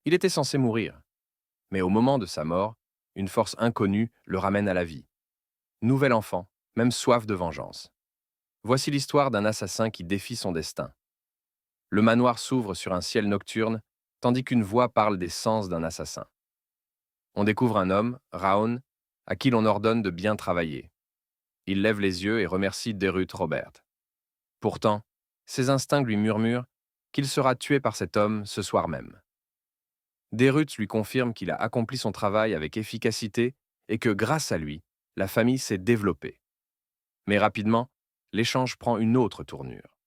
Il était censé mourir, mais au moment de sa mort, une force inconnue le ramène à la vie. Nouvel enfant, même soif de vengeance. Voici l'histoire d'un assassin qui défie son destin. Le manoir s'ouvre sur un ciel nocturne, tandis qu'une voix parle des sens d'un assassin. On découvre un homme, Raon, à qui l'on ordonne de bien travailler. Il lève les yeux et remercie Derut Robert. Pourtant, ses instincts lui murmurent qu'il sera tué par cet homme ce soir même. Derut lui confirme qu'il a accompli son travail avec efficacité et que grâce à lui, la famille s'est développée. Mais rapidement, l'échange prend une autre tournure.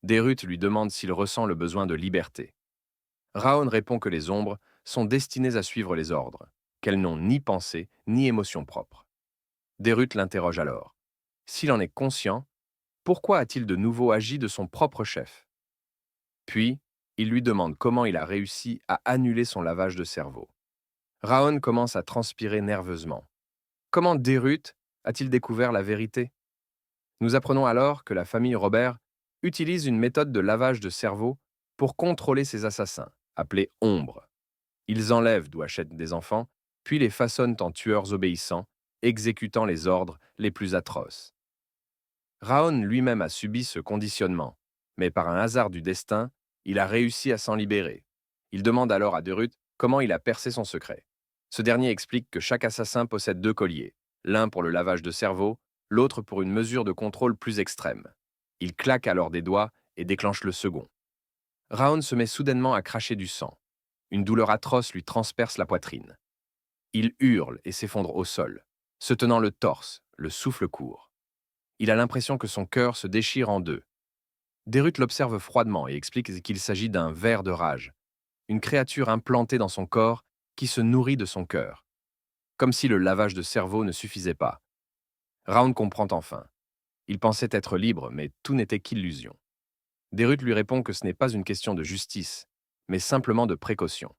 Derut lui demande s'il ressent le besoin de liberté. Raon répond que les ombres sont destinées à suivre les ordres, qu'elles n'ont ni pensée ni émotion propre. Derut l'interroge alors. S'il en est conscient, pourquoi a-t-il de nouveau agi de son propre chef? Puis, il lui demande comment il a réussi à annuler son lavage de cerveau. Raon commence à transpirer nerveusement. Comment Derut a-t-il découvert la vérité? Nous apprenons alors que la famille Robert utilise une méthode de lavage de cerveau pour contrôler ses assassins, appelée ombre. Ils enlèvent d'où achètent des enfants, puis les façonnent en tueurs obéissants, exécutant les ordres les plus atroces. Raon lui-même a subi ce conditionnement, mais par un hasard du destin, il a réussi à s'en libérer. Il demande alors à Derut comment il a percé son secret. Ce dernier explique que chaque assassin possède deux colliers, l'un pour le lavage de cerveau, l'autre pour une mesure de contrôle plus extrême. Il claque alors des doigts et déclenche le second. Raon se met soudainement à cracher du sang. Une douleur atroce lui transperce la poitrine. Il hurle et s'effondre au sol, se tenant le torse, le souffle court. Il a l'impression que son cœur se déchire en deux. Derut l'observe froidement et explique qu'il s'agit d'un ver de rage, une créature implantée dans son corps qui se nourrit de son cœur. Comme si le lavage de cerveau ne suffisait pas. Raon comprend enfin. Il pensait être libre, mais tout n'était qu'illusion. Derut lui répond que ce n'est pas une question de justice, mais simplement de précaution.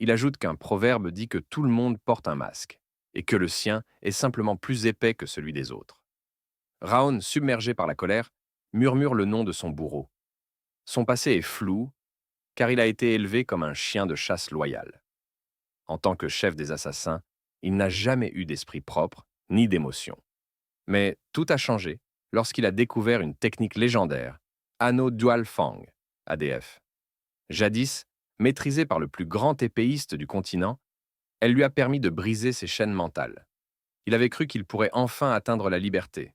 Il ajoute qu'un proverbe dit que tout le monde porte un masque, et que le sien est simplement plus épais que celui des autres. Raon, submergé par la colère, murmure le nom de son bourreau. Son passé est flou, car il a été élevé comme un chien de chasse loyal. En tant que chef des assassins, il n'a jamais eu d'esprit propre, ni d'émotion. Mais tout a changé lorsqu'il a découvert une technique légendaire, Anneau Dual Fang, ADF. Jadis, maîtrisée par le plus grand épéiste du continent, elle lui a permis de briser ses chaînes mentales. Il avait cru qu'il pourrait enfin atteindre la liberté.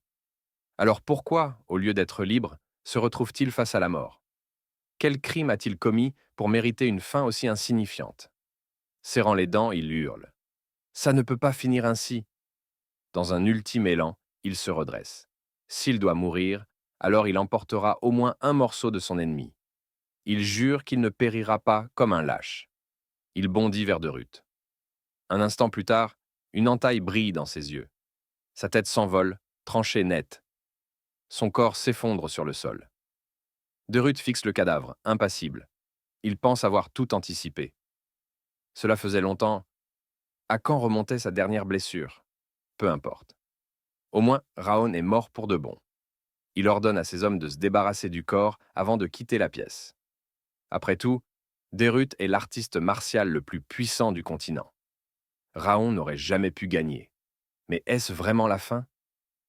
Alors pourquoi, au lieu d'être libre, se retrouve-t-il face à la mort? Quel crime a-t-il commis pour mériter une fin aussi insignifiante? Serrant les dents, il hurle. Ça ne peut pas finir ainsi. Dans un ultime élan, il se redresse. S'il doit mourir, alors il emportera au moins un morceau de son ennemi. Il jure qu'il ne périra pas comme un lâche. Il bondit vers Derut. Un instant plus tard, une entaille brille dans ses yeux. Sa tête s'envole, tranchée nette. Son corps s'effondre sur le sol. Derut fixe le cadavre, impassible. Il pense avoir tout anticipé. Cela faisait longtemps. À quand remontait sa dernière blessure? Peu importe. Au moins, Raon est mort pour de bon. Il ordonne à ses hommes de se débarrasser du corps avant de quitter la pièce. Après tout, Derut est l'artiste martial le plus puissant du continent. Raon n'aurait jamais pu gagner. Mais est-ce vraiment la fin?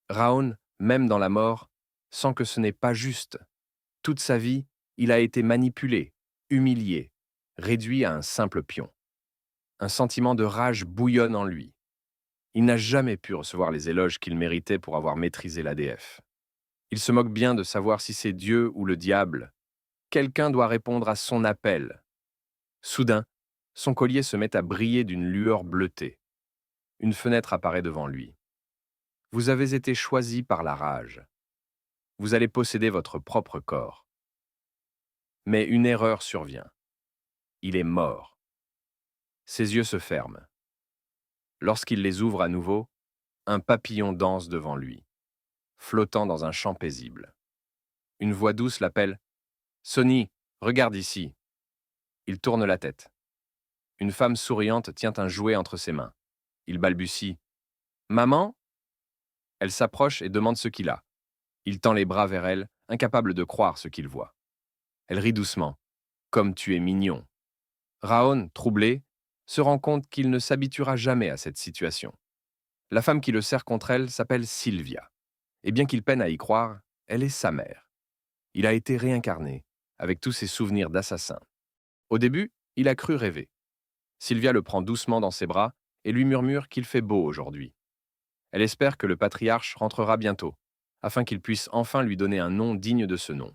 Raon, même dans la mort, sent que ce n'est pas juste. Toute sa vie, il a été manipulé, humilié, réduit à un simple pion. Un sentiment de rage bouillonne en lui. Il n'a jamais pu recevoir les éloges qu'il méritait pour avoir maîtrisé l'ADF. Il se moque bien de savoir si c'est Dieu ou le diable. Quelqu'un doit répondre à son appel. Soudain, son collier se met à briller d'une lueur bleutée. Une fenêtre apparaît devant lui. Vous avez été choisi par la rage. Vous allez posséder votre propre corps. Mais une erreur survient. Il est mort. Ses yeux se ferment. Lorsqu'il les ouvre à nouveau, un papillon danse devant lui, flottant dans un champ paisible. Une voix douce l'appelle « Sonny, regarde ici ». Il tourne la tête. Une femme souriante tient un jouet entre ses mains. Il balbutie « Maman ?» Elle s'approche et demande ce qu'il a. Il tend les bras vers elle, incapable de croire ce qu'il voit. Elle rit doucement. « Comme tu es mignon !» Raon, troublé, se rend compte qu'il ne s'habituera jamais à cette situation. La femme qui le serre contre elle s'appelle Sylvia. Et bien qu'il peine à y croire, elle est sa mère. Il a été réincarné, avec tous ses souvenirs d'assassin. Au début, il a cru rêver. Sylvia le prend doucement dans ses bras et lui murmure qu'il fait beau aujourd'hui. Elle espère que le patriarche rentrera bientôt, afin qu'il puisse enfin lui donner un nom digne de ce nom.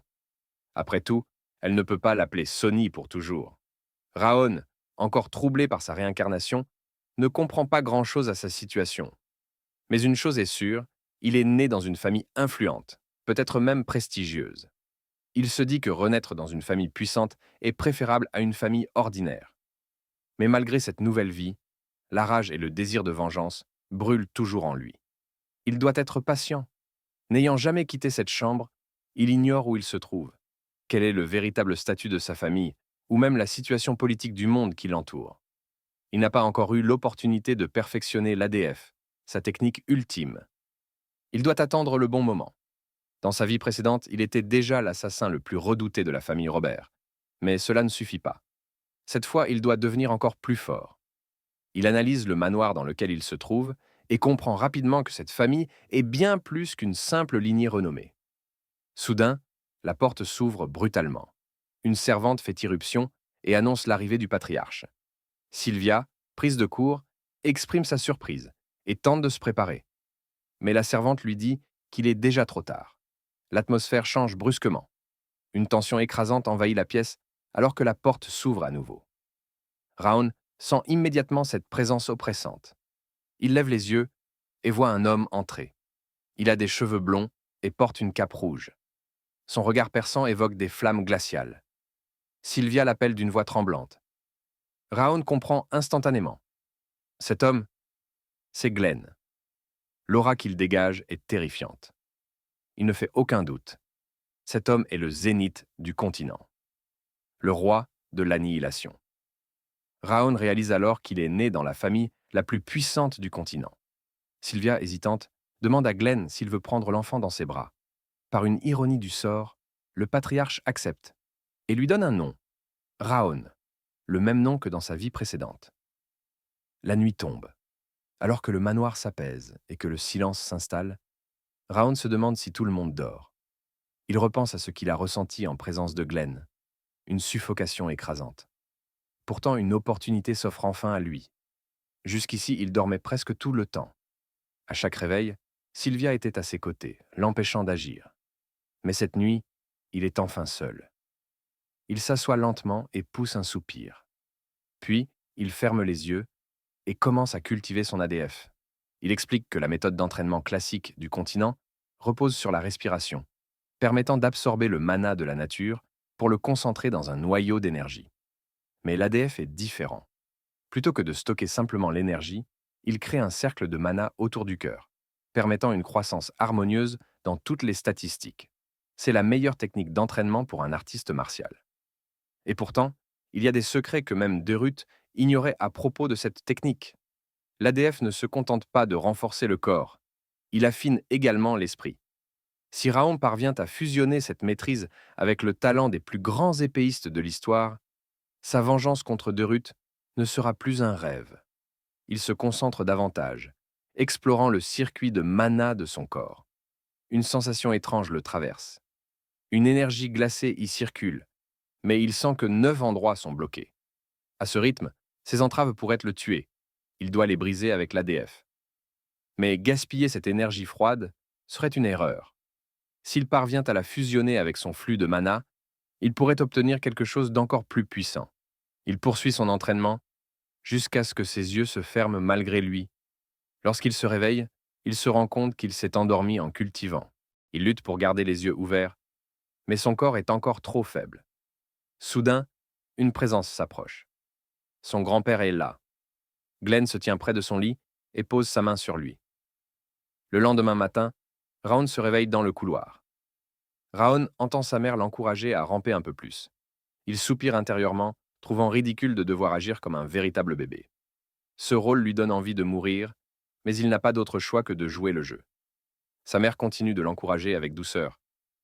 Après tout, elle ne peut pas l'appeler Sonny pour toujours. Raon, encore troublé par sa réincarnation, ne comprend pas grand-chose à sa situation. Mais une chose est sûre, il est né dans une famille influente, peut-être même prestigieuse. Il se dit que renaître dans une famille puissante est préférable à une famille ordinaire. Mais malgré cette nouvelle vie, la rage et le désir de vengeance brûlent toujours en lui. Il doit être patient. N'ayant jamais quitté cette chambre, il ignore où il se trouve, quel est le véritable statut de sa famille, ou même la situation politique du monde qui l'entoure. Il n'a pas encore eu l'opportunité de perfectionner l'ADF, sa technique ultime. Il doit attendre le bon moment. Dans sa vie précédente, il était déjà l'assassin le plus redouté de la famille Robert. Mais cela ne suffit pas. Cette fois, il doit devenir encore plus fort. Il analyse le manoir dans lequel il se trouve et comprend rapidement que cette famille est bien plus qu'une simple lignée renommée. Soudain, la porte s'ouvre brutalement. Une servante fait irruption et annonce l'arrivée du patriarche. Sylvia, prise de court, exprime sa surprise et tente de se préparer. Mais la servante lui dit qu'il est déjà trop tard. L'atmosphère change brusquement. Une tension écrasante envahit la pièce alors que la porte s'ouvre à nouveau. Raon sent immédiatement cette présence oppressante. Il lève les yeux et voit un homme entrer. Il a des cheveux blonds et porte une cape rouge. Son regard perçant évoque des flammes glaciales. Sylvia l'appelle d'une voix tremblante. Raon comprend instantanément. Cet homme, c'est Glenn. L'aura qu'il dégage est terrifiante. Il ne fait aucun doute. Cet homme est le zénith du continent. Le roi de l'annihilation. Raon réalise alors qu'il est né dans la famille la plus puissante du continent. Sylvia, hésitante, demande à Glenn s'il veut prendre l'enfant dans ses bras. Par une ironie du sort, le patriarche accepte et lui donne un nom, Raon, le même nom que dans sa vie précédente. La nuit tombe. Alors que le manoir s'apaise et que le silence s'installe, Raon se demande si tout le monde dort. Il repense à ce qu'il a ressenti en présence de Glenn, une suffocation écrasante. Pourtant, une opportunité s'offre enfin à lui. Jusqu'ici, il dormait presque tout le temps. À chaque réveil, Sylvia était à ses côtés, l'empêchant d'agir. Mais cette nuit, il est enfin seul. Il s'assoit lentement et pousse un soupir. Puis, il ferme les yeux et commence à cultiver son ADF. Il explique que la méthode d'entraînement classique du continent repose sur la respiration, permettant d'absorber le mana de la nature pour le concentrer dans un noyau d'énergie. Mais l'ADF est différent. Plutôt que de stocker simplement l'énergie, il crée un cercle de mana autour du cœur, permettant une croissance harmonieuse dans toutes les statistiques. C'est la meilleure technique d'entraînement pour un artiste martial. Et pourtant, il y a des secrets que même Derut ignorait à propos de cette technique. L'ADF ne se contente pas de renforcer le corps, il affine également l'esprit. Si Raon parvient à fusionner cette maîtrise avec le talent des plus grands épéistes de l'histoire, sa vengeance contre Derut ne sera plus un rêve. Il se concentre davantage, explorant le circuit de mana de son corps. Une sensation étrange le traverse. Une énergie glacée y circule, mais il sent que 9 endroits sont bloqués. À ce rythme, ses entraves pourraient le tuer. Il doit les briser avec l'ADF. Mais gaspiller cette énergie froide serait une erreur. S'il parvient à la fusionner avec son flux de mana, il pourrait obtenir quelque chose d'encore plus puissant. Il poursuit son entraînement jusqu'à ce que ses yeux se ferment malgré lui. Lorsqu'il se réveille, il se rend compte qu'il s'est endormi en cultivant. Il lutte pour garder les yeux ouverts, mais son corps est encore trop faible. Soudain, une présence s'approche. Son grand-père est là. Glenn se tient près de son lit et pose sa main sur lui. Le lendemain matin, Raon se réveille dans le couloir. Raon entend sa mère l'encourager à ramper un peu plus. Il soupire intérieurement, trouvant ridicule de devoir agir comme un véritable bébé. Ce rôle lui donne envie de mourir, mais il n'a pas d'autre choix que de jouer le jeu. Sa mère continue de l'encourager avec douceur,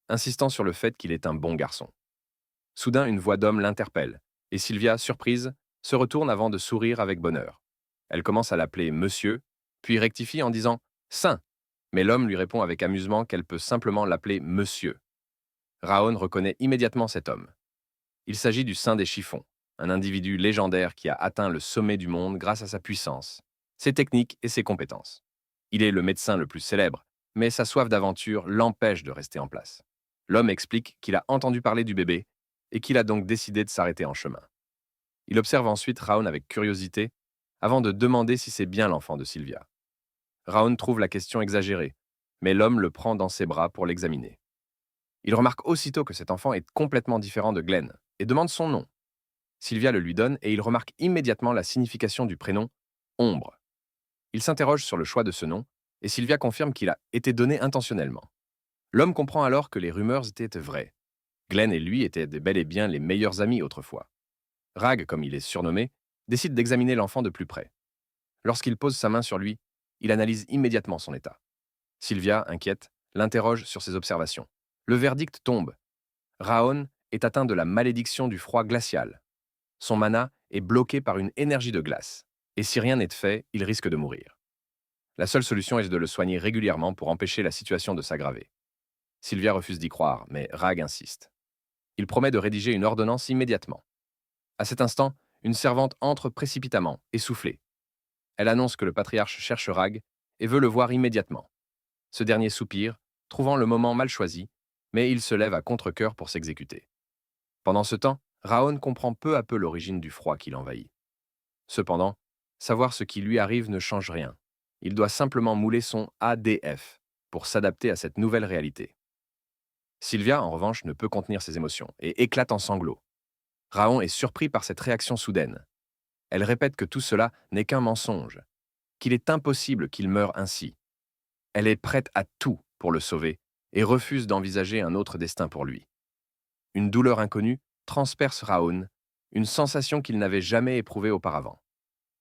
insistant sur le fait qu'il est un bon garçon. Soudain, une voix d'homme l'interpelle, et Sylvia, surprise, se retourne avant de sourire avec bonheur. Elle commence à l'appeler monsieur, puis rectifie en disant Saint. Mais l'homme lui répond avec amusement qu'elle peut simplement l'appeler monsieur. Raon reconnaît immédiatement cet homme. Il s'agit du Saint des chiffons, un individu légendaire qui a atteint le sommet du monde grâce à sa puissance, ses techniques et ses compétences. Il est le médecin le plus célèbre, mais sa soif d'aventure l'empêche de rester en place. L'homme explique qu'il a entendu parler du bébé et qu'il a donc décidé de s'arrêter en chemin. Il observe ensuite Raon avec curiosité avant de demander si c'est bien l'enfant de Sylvia. Raon trouve la question exagérée, mais l'homme le prend dans ses bras pour l'examiner. Il remarque aussitôt que cet enfant est complètement différent de Glenn et demande son nom. Sylvia le lui donne et il remarque immédiatement la signification du prénom Ombre. Il s'interroge sur le choix de ce nom et Sylvia confirme qu'il a été donné intentionnellement. L'homme comprend alors que les rumeurs étaient vraies. Glenn et lui étaient bel et bien les meilleurs amis autrefois. Rag, comme il est surnommé, décide d'examiner l'enfant de plus près. Lorsqu'il pose sa main sur lui, il analyse immédiatement son état. Sylvia, inquiète, l'interroge sur ses observations. Le verdict tombe. Raon est atteint de la malédiction du froid glacial. Son mana est bloqué par une énergie de glace. Et si rien n'est fait, il risque de mourir. La seule solution est de le soigner régulièrement pour empêcher la situation de s'aggraver. Sylvia refuse d'y croire, mais Rag insiste. Il promet de rédiger une ordonnance immédiatement. À cet instant, une servante entre précipitamment, essoufflée. Elle annonce que le patriarche cherche Rag et veut le voir immédiatement. Ce dernier soupire, trouvant le moment mal choisi, mais il se lève à contre-cœur pour s'exécuter. Pendant ce temps, Raon comprend peu à peu l'origine du froid qui l'envahit. Cependant, savoir ce qui lui arrive ne change rien. Il doit simplement mouler son ADF pour s'adapter à cette nouvelle réalité. Sylvia, en revanche, ne peut contenir ses émotions et éclate en sanglots. Raon est surpris par cette réaction soudaine. Elle répète que tout cela n'est qu'un mensonge, qu'il est impossible qu'il meure ainsi. Elle est prête à tout pour le sauver et refuse d'envisager un autre destin pour lui. Une douleur inconnue transperce Raon, une sensation qu'il n'avait jamais éprouvée auparavant.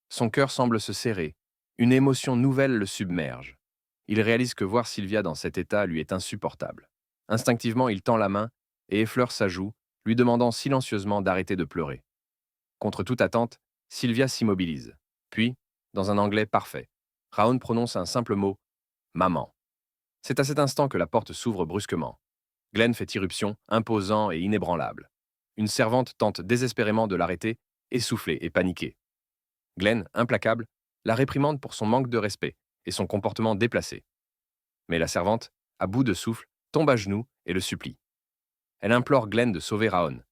Son cœur semble se serrer, une émotion nouvelle le submerge. Il réalise que voir Sylvia dans cet état lui est insupportable. Instinctivement, il tend la main et effleure sa joue, lui demandant silencieusement d'arrêter de pleurer. Contre toute attente, Sylvia s'immobilise. Puis, dans un anglais parfait, Raon prononce un simple mot « Maman ». C'est à cet instant que la porte s'ouvre brusquement. Glenn fait irruption, imposant et inébranlable. Une servante tente désespérément de l'arrêter, essoufflée et paniquée. Glenn, implacable, la réprimande pour son manque de respect et son comportement déplacé. Mais la servante, à bout de souffle, tombe à genoux et le supplie. Elle implore Glenn de sauver Raon,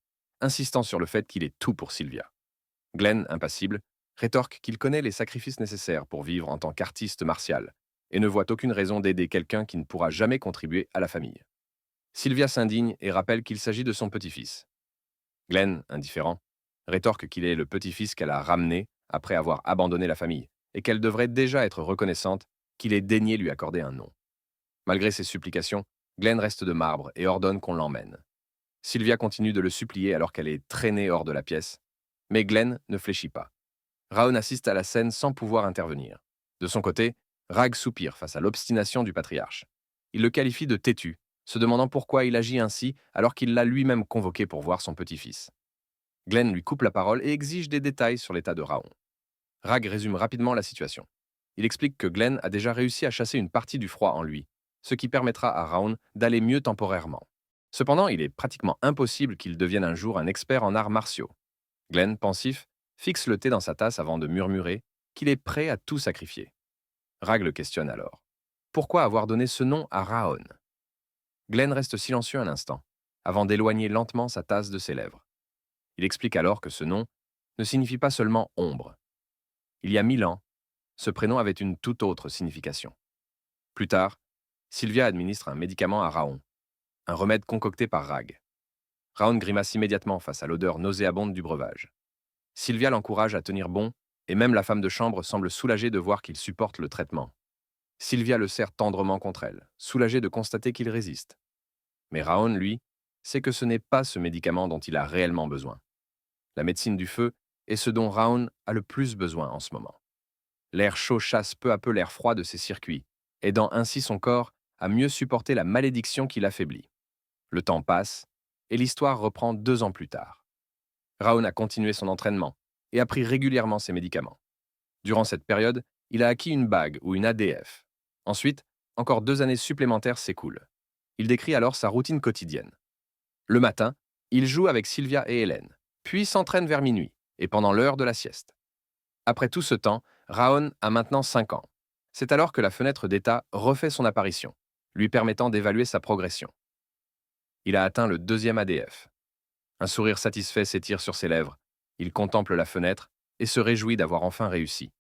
insistant sur le fait qu'il est tout pour Sylvia. Glenn, impassible, rétorque qu'il connaît les sacrifices nécessaires pour vivre en tant qu'artiste martial et ne voit aucune raison d'aider quelqu'un qui ne pourra jamais contribuer à la famille. Sylvia s'indigne et rappelle qu'il s'agit de son petit-fils. Glenn, indifférent, rétorque qu'il est le petit-fils qu'elle a ramené après avoir abandonné la famille et qu'elle devrait déjà être reconnaissante qu'il ait daigné lui accorder un nom. Malgré ses supplications, Glenn reste de marbre et ordonne qu'on l'emmène. Sylvia continue de le supplier alors qu'elle est traînée hors de la pièce, mais Glenn ne fléchit pas. Raon assiste à la scène sans pouvoir intervenir. De son côté, Rag soupire face à l'obstination du patriarche. Il le qualifie de têtu, se demandant pourquoi il agit ainsi alors qu'il l'a lui-même convoqué pour voir son petit-fils. Glenn lui coupe la parole et exige des détails sur l'état de Raon. Rag résume rapidement la situation. Il explique que Glenn a déjà réussi à chasser une partie du froid en lui, ce qui permettra à Raon d'aller mieux temporairement. Cependant, il est pratiquement impossible qu'il devienne un jour un expert en arts martiaux. Glenn, pensif, fixe le thé dans sa tasse avant de murmurer qu'il est prêt à tout sacrifier. Rag le questionne alors. Pourquoi avoir donné ce nom à Raon? Glenn reste silencieux un instant, avant d'éloigner lentement sa tasse de ses lèvres. Il explique alors que ce nom ne signifie pas seulement ombre. Il y a 1000 ans, ce prénom avait une toute autre signification. Plus tard, Sylvia administre un médicament à Raon, un remède concocté par Rag. Raon grimace immédiatement face à l'odeur nauséabonde du breuvage. Sylvia l'encourage à tenir bon, et même la femme de chambre semble soulagée de voir qu'il supporte le traitement. Sylvia le serre tendrement contre elle, soulagée de constater qu'il résiste. Mais Raon, lui, sait que ce n'est pas ce médicament dont il a réellement besoin. La médecine du feu est ce dont Raon a le plus besoin en ce moment. L'air chaud chasse peu à peu l'air froid de ses circuits, aidant ainsi son corps à mieux supporter la malédiction qui l'affaiblit. Le temps passe, et l'histoire reprend 2 ans plus tard. Raon a continué son entraînement, et a pris régulièrement ses médicaments. Durant cette période, il a acquis une bague ou une ADF. Ensuite, encore 2 années supplémentaires s'écoulent. Il décrit alors sa routine quotidienne. Le matin, il joue avec Sylvia et Hélène, puis s'entraîne vers minuit et pendant l'heure de la sieste. Après tout ce temps, Raon a maintenant 5 ans. C'est alors que la fenêtre d'état refait son apparition, lui permettant d'évaluer sa progression. Il a atteint le 2e ADF. Un sourire satisfait s'étire sur ses lèvres. Il contemple la fenêtre et se réjouit d'avoir enfin réussi.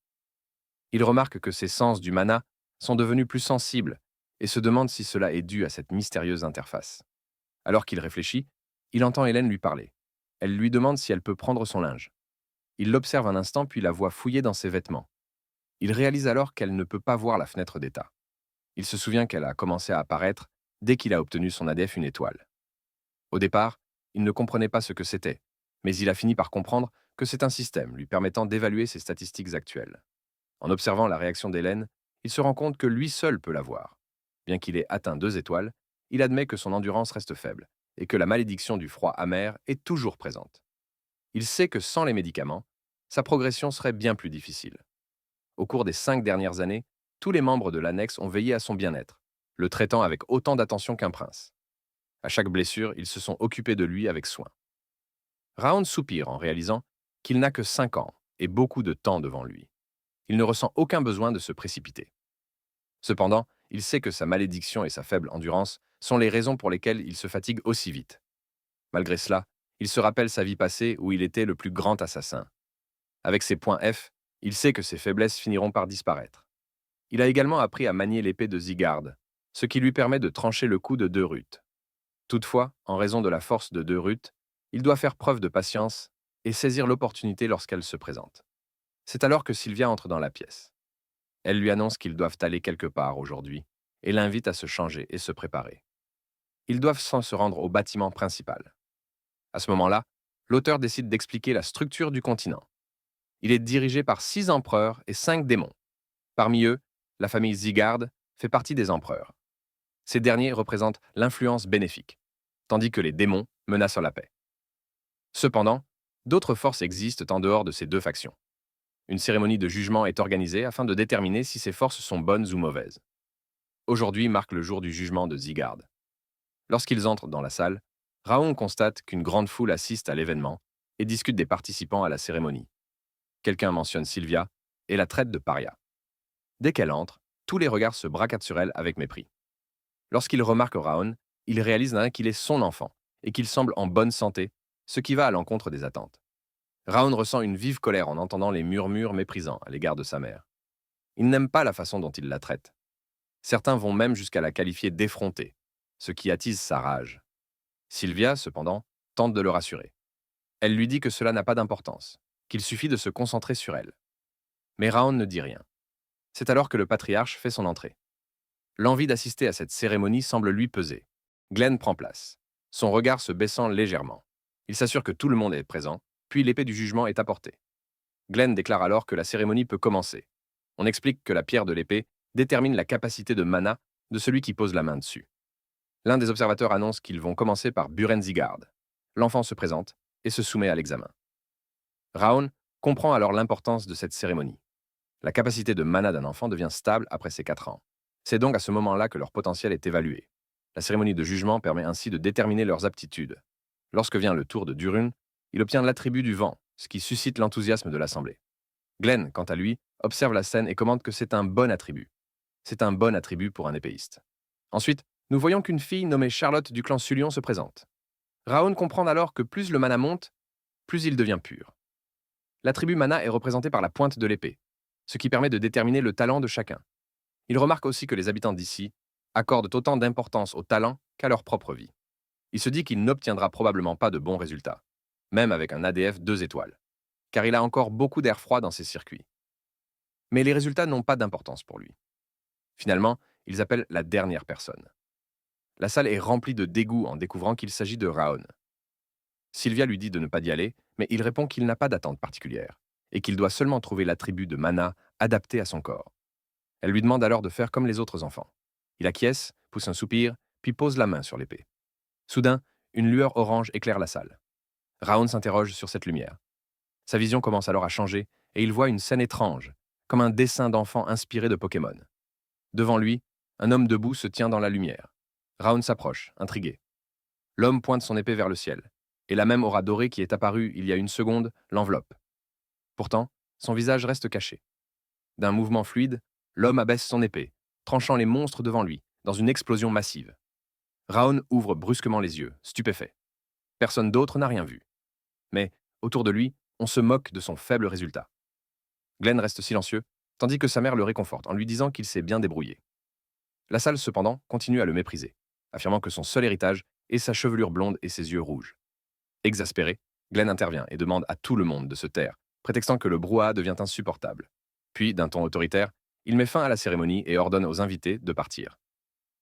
Il remarque que ses sens du mana sont devenus plus sensibles et se demande si cela est dû à cette mystérieuse interface. Alors qu'il réfléchit, il entend Hélène lui parler. Elle lui demande si elle peut prendre son linge. Il l'observe un instant puis la voit fouiller dans ses vêtements. Il réalise alors qu'elle ne peut pas voir la fenêtre d'état. Il se souvient qu'elle a commencé à apparaître dès qu'il a obtenu son ADF une étoile. Au départ, il ne comprenait pas ce que c'était, mais il a fini par comprendre que c'est un système lui permettant d'évaluer ses statistiques actuelles. En observant la réaction d'Hélène, il se rend compte que lui seul peut la voir. Bien qu'il ait atteint 2 étoiles, il admet que son endurance reste faible et que la malédiction du froid amer est toujours présente. Il sait que sans les médicaments, sa progression serait bien plus difficile. Au cours des 5 dernières années, tous les membres de l'annexe ont veillé à son bien-être, le traitant avec autant d'attention qu'un prince. À chaque blessure, ils se sont occupés de lui avec soin. Raoun soupire en réalisant qu'il n'a que 5 ans et beaucoup de temps devant lui. Il ne ressent aucun besoin de se précipiter. Cependant, il sait que sa malédiction et sa faible endurance sont les raisons pour lesquelles il se fatigue aussi vite. Malgré cela, il se rappelle sa vie passée où il était le plus grand assassin. Avec ses points F, il sait que ses faiblesses finiront par disparaître. Il a également appris à manier l'épée de Sigard, ce qui lui permet de trancher le coup de Derut. Toutefois, en raison de la force de Derut, il doit faire preuve de patience et saisir l'opportunité lorsqu'elle se présente. C'est alors que Sylvia entre dans la pièce. Elle lui annonce qu'ils doivent aller quelque part aujourd'hui et l'invite à se changer et se préparer. Ils doivent se rendre au bâtiment principal. À ce moment-là, l'auteur décide d'expliquer la structure du continent. Il est dirigé par 6 empereurs et 5 démons. Parmi eux, la famille Sigard fait partie des empereurs. Ces derniers représentent l'influence bénéfique, tandis que les démons menacent la paix. Cependant, d'autres forces existent en dehors de ces 2 factions. Une cérémonie de jugement est organisée afin de déterminer si ces forces sont bonnes ou mauvaises. Aujourd'hui marque le jour du jugement de Sigard. Lorsqu'ils entrent dans la salle, Raon constate qu'une grande foule assiste à l'événement et discute des participants à la cérémonie. Quelqu'un mentionne Sylvia et la traite de paria. Dès qu'elle entre, tous les regards se braquent sur elle avec mépris. Lorsqu'il remarque Raon, il réalise qu'il est son enfant et qu'il semble en bonne santé, ce qui va à l'encontre des attentes. Raon ressent une vive colère en entendant les murmures méprisants à l'égard de sa mère. Il n'aime pas la façon dont il la traite. Certains vont même jusqu'à la qualifier d'effrontée, ce qui attise sa rage. Sylvia, cependant, tente de le rassurer. Elle lui dit que cela n'a pas d'importance, qu'il suffit de se concentrer sur elle. Mais Raon ne dit rien. C'est alors que le patriarche fait son entrée. L'envie d'assister à cette cérémonie semble lui peser. Glenn prend place, son regard se baissant légèrement. Il s'assure que tout le monde est présent, puis l'épée du jugement est apportée. Glenn déclare alors que la cérémonie peut commencer. On explique que la pierre de l'épée détermine la capacité de mana de celui qui pose la main dessus. L'un des observateurs annonce qu'ils vont commencer par Buren Sigard. L'enfant se présente et se soumet à l'examen. Raon comprend alors l'importance de cette cérémonie. La capacité de mana d'un enfant devient stable après ses 4 ans. C'est donc à ce moment-là que leur potentiel est évalué. La cérémonie de jugement permet ainsi de déterminer leurs aptitudes. Lorsque vient le tour de Durun, il obtient l'attribut du vent, ce qui suscite l'enthousiasme de l'assemblée. Glenn, quant à lui, observe la scène et commente que c'est un bon attribut. C'est un bon attribut pour un épéiste. Ensuite, nous voyons qu'une fille nommée Charlotte du clan Sulion se présente. Raon comprend alors que plus le mana monte, plus il devient pur. L'attribut mana est représenté par la pointe de l'épée, ce qui permet de déterminer le talent de chacun. Il remarque aussi que les habitants d'ici accordent autant d'importance au talent qu'à leur propre vie. Il se dit qu'il n'obtiendra probablement pas de bons résultats, même avec un ADF 2 étoiles, car il a encore beaucoup d'air froid dans ses circuits. Mais les résultats n'ont pas d'importance pour lui. Finalement, ils appellent la dernière personne. La salle est remplie de dégoût en découvrant qu'il s'agit de Raon. Sylvia lui dit de ne pas y aller, mais il répond qu'il n'a pas d'attente particulière et qu'il doit seulement trouver l'attribut de mana adapté à son corps. Elle lui demande alors de faire comme les autres enfants. Il acquiesce, pousse un soupir, puis pose la main sur l'épée. Soudain, une lueur orange éclaire la salle. Raon s'interroge sur cette lumière. Sa vision commence alors à changer et il voit une scène étrange, comme un dessin d'enfant inspiré de Pokémon. Devant lui, un homme debout se tient dans la lumière. Raoun s'approche, intrigué. L'homme pointe son épée vers le ciel, et la même aura dorée qui est apparue il y a une seconde l'enveloppe. Pourtant, son visage reste caché. D'un mouvement fluide, l'homme abaisse son épée, tranchant les monstres devant lui, dans une explosion massive. Raoun ouvre brusquement les yeux, stupéfait. Personne d'autre n'a rien vu. Mais, autour de lui, on se moque de son faible résultat. Glenn reste silencieux, tandis que sa mère le réconforte en lui disant qu'il s'est bien débrouillé. La salle, cependant, continue à le mépriser, affirmant que son seul héritage est sa chevelure blonde et ses yeux rouges. Exaspéré, Glenn intervient et demande à tout le monde de se taire, prétextant que le brouhaha devient insupportable. Puis, d'un ton autoritaire, il met fin à la cérémonie et ordonne aux invités de partir.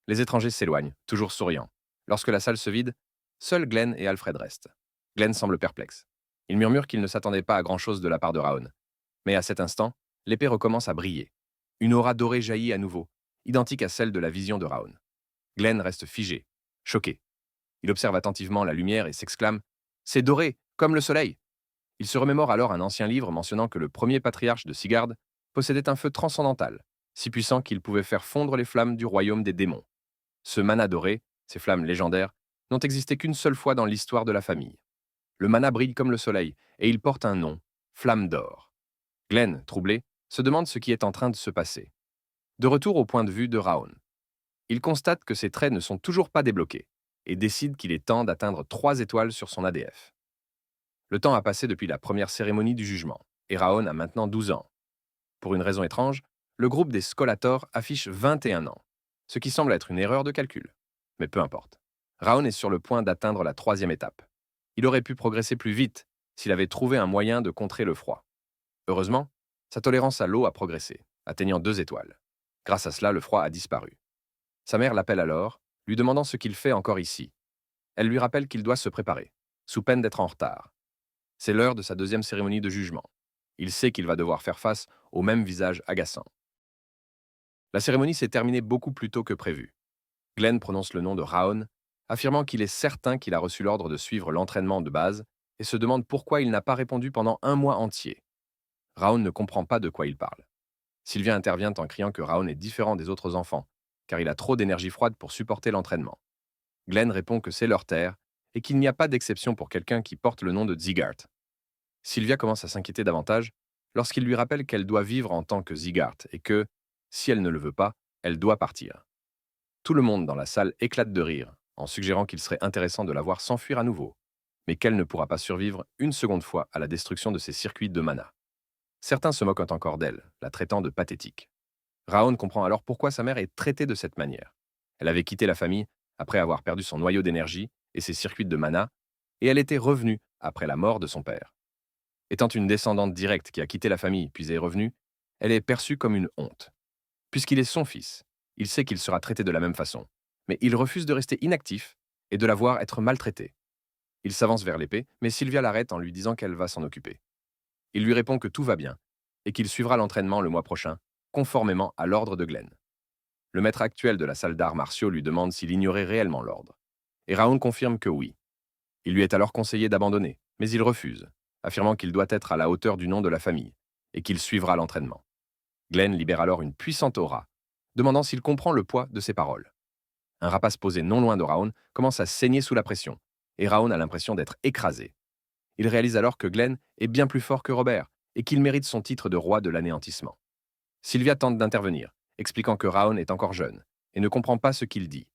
Les étrangers s'éloignent, toujours souriants. Lorsque la salle se vide, seuls Glenn et Alfred restent. Glenn semble perplexe. Il murmure qu'il ne s'attendait pas à grand-chose de la part de Raoun. Mais à cet instant, l'épée recommence à briller. Une aura dorée jaillit à nouveau, identique à celle de la vision de Raoun. Glenn reste figé, choqué. Il observe attentivement la lumière et s'exclame « C'est doré, comme le soleil !» Il se remémore alors un ancien livre mentionnant que le premier patriarche de Sigard possédait un feu transcendantal, si puissant qu'il pouvait faire fondre les flammes du royaume des démons. Ce mana doré, ces flammes légendaires, n'ont existé qu'une seule fois dans l'histoire de la famille. Le mana brille comme le soleil, et il porte un nom, Flamme d'or. Glenn, troublé, se demande ce qui est en train de se passer. De retour au point de vue de Raoun. Il constate que ses traits ne sont toujours pas débloqués, et décide qu'il est temps d'atteindre 3 étoiles sur son ADF. Le temps a passé depuis la première cérémonie du jugement, et Raoun a maintenant 12 ans. Pour une raison étrange, le groupe des Scolators affiche 21 ans, ce qui semble être une erreur de calcul. Mais peu importe. Raoun est sur le point d'atteindre la 3e étape. Il aurait pu progresser plus vite s'il avait trouvé un moyen de contrer le froid. Heureusement, sa tolérance à l'eau a progressé, atteignant 2 étoiles. Grâce à cela, le froid a disparu. Sa mère l'appelle alors, lui demandant ce qu'il fait encore ici. Elle lui rappelle qu'il doit se préparer, sous peine d'être en retard. C'est l'heure de sa 2e cérémonie de jugement. Il sait qu'il va devoir faire face au même visage agaçant. La cérémonie s'est terminée beaucoup plus tôt que prévu. Glenn prononce le nom de Raoun, affirmant qu'il est certain qu'il a reçu l'ordre de suivre l'entraînement de base et se demande pourquoi il n'a pas répondu pendant 1 mois entier. Raoun ne comprend pas de quoi il parle. Sylvia intervient en criant que Raoun est différent des autres enfants, car il a trop d'énergie froide pour supporter l'entraînement. Glenn répond que c'est leur terre et qu'il n'y a pas d'exception pour quelqu'un qui porte le nom de Zigart. Sylvia commence à s'inquiéter davantage lorsqu'il lui rappelle qu'elle doit vivre en tant que Zigart et que, si elle ne le veut pas, elle doit partir. Tout le monde dans la salle éclate de rire, en suggérant qu'il serait intéressant de la voir s'enfuir à nouveau, mais qu'elle ne pourra pas survivre une seconde fois à la destruction de ses circuits de mana. Certains se moquent encore d'elle, la traitant de pathétique. Raoun comprend alors pourquoi sa mère est traitée de cette manière. Elle avait quitté la famille après avoir perdu son noyau d'énergie et ses circuits de mana, et elle était revenue après la mort de son père. Étant une descendante directe qui a quitté la famille puis est revenue, elle est perçue comme une honte. Puisqu'il est son fils, il sait qu'il sera traité de la même façon, mais il refuse de rester inactif et de la voir être maltraitée. Il s'avance vers l'épée, mais Sylvia l'arrête en lui disant qu'elle va s'en occuper. Il lui répond que tout va bien et qu'il suivra l'entraînement le mois prochain, conformément à l'ordre de Glenn. Le maître actuel de la salle d'arts martiaux lui demande s'il ignorait réellement l'ordre. Et Raoun confirme que oui. Il lui est alors conseillé d'abandonner, mais il refuse, affirmant qu'il doit être à la hauteur du nom de la famille et qu'il suivra l'entraînement. Glenn libère alors une puissante aura, demandant s'il comprend le poids de ses paroles. Un rapace posé non loin de Raoun commence à saigner sous la pression, et Raoun a l'impression d'être écrasé. Il réalise alors que Glenn est bien plus fort que Robert et qu'il mérite son titre de roi de l'anéantissement. Sylvia tente d'intervenir, expliquant que Raoun est encore jeune et ne comprend pas ce qu'il dit.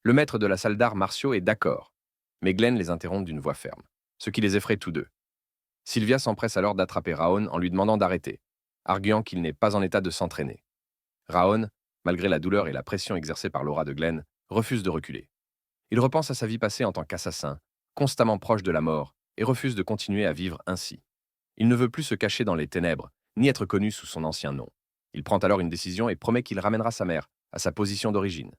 Le maître de la salle d'arts martiaux est d'accord, mais Glenn les interrompt d'une voix ferme, ce qui les effraie tous deux. Sylvia s'empresse alors d'attraper Raoun en lui demandant d'arrêter, arguant qu'il n'est pas en état de s'entraîner. Raoun, malgré la douleur et la pression exercée par l'aura de Glenn, refuse de reculer. Il repense à sa vie passée en tant qu'assassin, constamment proche de la mort, et refuse de continuer à vivre ainsi. Il ne veut plus se cacher dans les ténèbres, ni être connu sous son ancien nom. Il prend alors une décision et promet qu'il ramènera sa mère à sa position d'origine.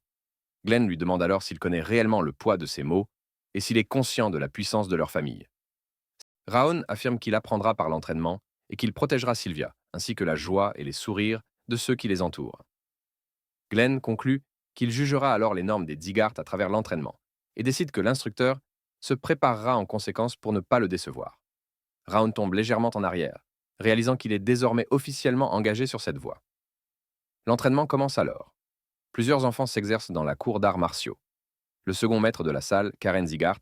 Glenn lui demande alors s'il connaît réellement le poids de ces mots et s'il est conscient de la puissance de leur famille. Raoun affirme qu'il apprendra par l'entraînement et qu'il protégera Sylvia, ainsi que la joie et les sourires de ceux qui les entourent. Glenn conclut qu'il jugera alors les normes des Zigart à travers l'entraînement et décide que l'instructeur se préparera en conséquence pour ne pas le décevoir. Raoun tombe légèrement en arrière, réalisant qu'il est désormais officiellement engagé sur cette voie. L'entraînement commence alors. Plusieurs enfants s'exercent dans la cour d'arts martiaux. Le second maître de la salle, Karen Zigart,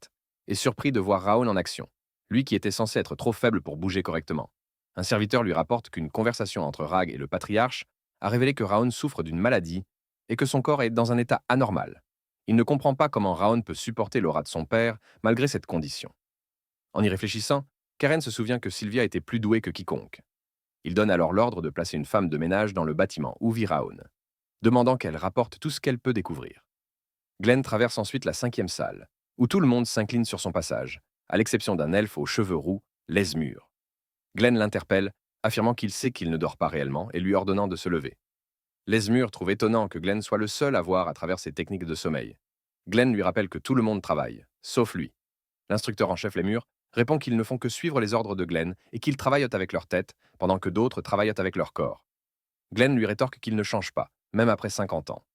est surpris de voir Raoun en action, lui qui était censé être trop faible pour bouger correctement. Un serviteur lui rapporte qu'une conversation entre Rag et le patriarche a révélé que Raoun souffre d'une maladie et que son corps est dans un état anormal. Il ne comprend pas comment Raoun peut supporter l'aura de son père malgré cette condition. En y réfléchissant, Karen se souvient que Sylvia était plus douée que quiconque. Il donne alors l'ordre de placer une femme de ménage dans le bâtiment où vit Raoun, demandant qu'elle rapporte tout ce qu'elle peut découvrir. Glenn traverse ensuite la 5e salle, où tout le monde s'incline sur son passage, à l'exception d'un elfe aux cheveux roux, Lesmure. Glenn l'interpelle, affirmant qu'il sait qu'il ne dort pas réellement et lui ordonnant de se lever. Lesmure trouve étonnant que Glenn soit le seul à voir à travers ses techniques de sommeil. Glenn lui rappelle que tout le monde travaille, sauf lui. L'instructeur en chef Lesmure répond qu'ils ne font que suivre les ordres de Glenn et qu'ils travaillent avec leur tête, pendant que d'autres travaillent avec leur corps. Glenn lui rétorque qu'il ne change pas, même après 50 ans.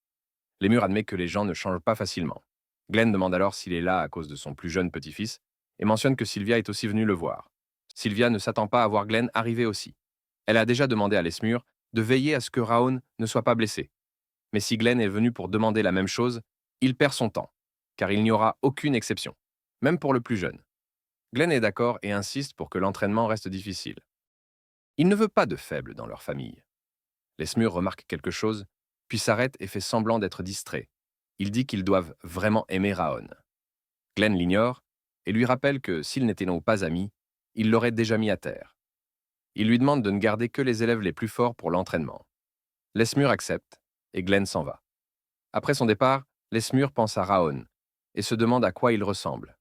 Lémur admet que les gens ne changent pas facilement. Glenn demande alors s'il est là à cause de son plus jeune petit-fils et mentionne que Sylvia est aussi venue le voir. Sylvia ne s'attend pas à voir Glenn arriver aussi. Elle a déjà demandé à Lesmure de veiller à ce que Raoun ne soit pas blessé. Mais si Glenn est venu pour demander la même chose, il perd son temps, car il n'y aura aucune exception, même pour le plus jeune. Glenn est d'accord et insiste pour que l'entraînement reste difficile. Il ne veut pas de faibles dans leur famille. Lesmure remarque quelque chose, puis s'arrête et fait semblant d'être distrait. Il dit qu'ils doivent vraiment aimer Raon. Glenn l'ignore et lui rappelle que s'ils n'étaient donc pas amis, il l'aurait déjà mis à terre. Il lui demande de ne garder que les élèves les plus forts pour l'entraînement. Lesmure accepte et Glenn s'en va. Après son départ, Lesmure pense à Raon et se demande à quoi il ressemble.